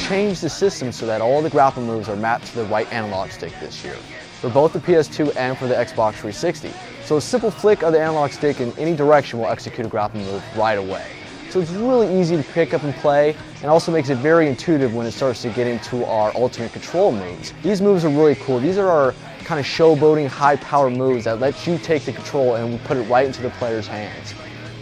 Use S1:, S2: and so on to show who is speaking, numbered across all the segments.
S1: changed the system so that all the grapple moves are mapped to the right analog stick this year, for both the PS2 and for the Xbox 360. So a simple flick of the analog stick in any direction will execute a grapple move right away. So it's really easy to pick up and play, and also makes it very intuitive when it starts to get into our ultimate control moves. These moves are really cool. These are our kind of showboating, high-power moves that let you take the control and we put it right into the player's hands.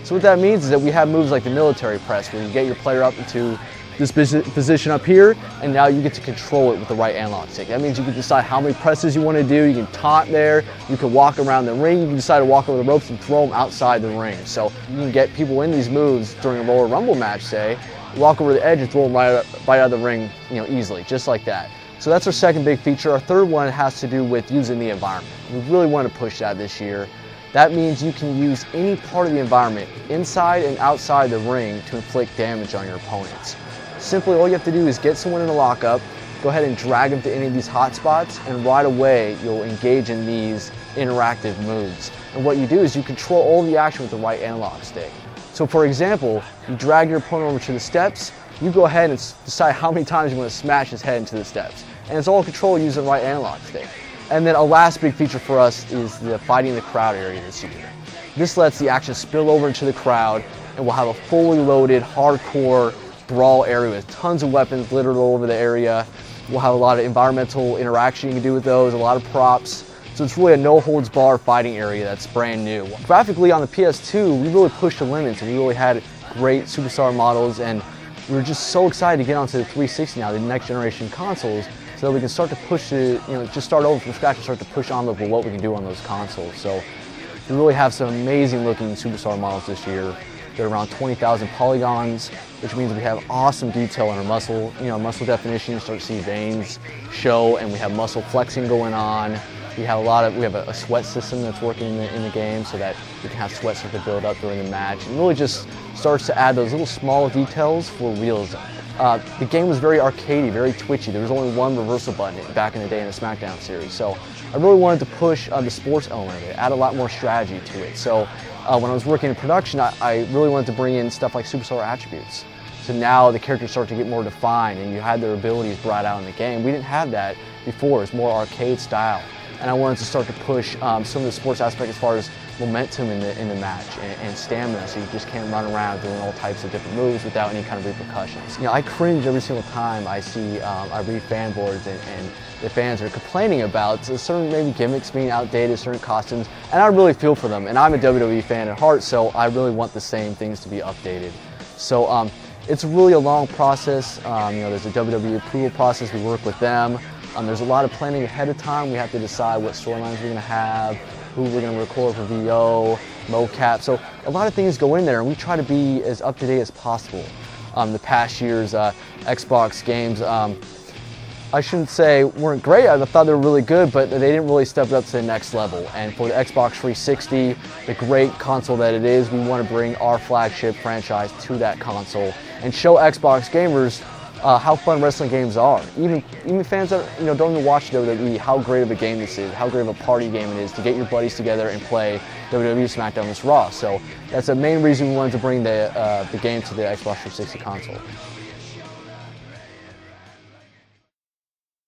S1: So what that means is that we have moves like the military press, where you get your player up into this position up here, and now you get to control it with the right analog stick. That means you can decide how many presses you want to do, you can taunt there, you can walk around the ring, you can decide to walk over the ropes and throw them outside the ring. So you can get people in these moves during a Royal Rumble match, say, walk over the edge and throw them right out of the ring, easily, just like that. So that's our second big feature. Our third one has to do with using the environment. We really want to push that this year. That means you can use any part of the environment, inside and outside the ring, to inflict damage on your opponents. Simply, all you have to do is get someone in a lockup, go ahead and drag them to any of these hot spots, and right away you'll engage in these interactive moves. And what you do is you control all the action with the right analog stick. So for example, you drag your opponent over to the steps, you go ahead and decide how many times you want to smash his head into the steps. And it's all controlled using the right analog stick. And then a last big feature for us is the fighting the crowd area this year. This lets the action spill over into the crowd, and we'll have a fully loaded, hardcore brawl area with tons of weapons littered all over the area. We'll have a lot of environmental interaction you can do with those, a lot of props. So it's really a no-holds-barred fighting area that's brand new. Graphically on the PS2, we really pushed the limits, and we really had great superstar models, and we were just so excited to get onto the 360 now, the next generation consoles, so that we can start to push it, just start over from scratch and start to push on with what we can do on those consoles. So we really have some amazing looking superstar models this year. They're around 20,000 polygons, which means we have awesome detail in our muscle, muscle definition. You start to see veins show, and we have muscle flexing going on. We have a sweat system that's working in the game, so that we can have sweat start to build up during the match. And really just starts to add those little small details for realism. The game was very arcadey, very twitchy. There was only one reversal button back in the day in the Smackdown series. So I really wanted to push the sports element of it, add a lot more strategy to it. So when I was working in production, I really wanted to bring in stuff like superstar attributes. So now the characters start to get more defined, and you had their abilities brought out in the game. We didn't have that before. It was more arcade style. And I wanted to start to push some of the sports aspect as far as momentum in the match and stamina, so you just can't run around doing all types of different moves without any kind of repercussions. I cringe every single time I read fan boards and the fans are complaining about certain maybe gimmicks being outdated, certain costumes, and I really feel for them. And I'm a WWE fan at heart, so I really want the same things to be updated. So it's really a long process. There's a WWE approval process. We work with them. There's a lot of planning ahead of time. We have to decide what storylines we're going to have, who we're going to record for VO, mocap. So a lot of things go in there, and we try to be as up to date as possible. The past year's Xbox games, I shouldn't say weren't great. I thought they were really good, but they didn't really step it up to the next level. And for the Xbox 360, the great console that it is, we want to bring our flagship franchise to that console and show Xbox gamers how fun wrestling games are. Even fans that don't even watch WWE, how great of a game this is, how great of a party game it is to get your buddies together and play WWE Smackdown vs. Raw. So that's the main reason we wanted to bring the game to the Xbox 360 console.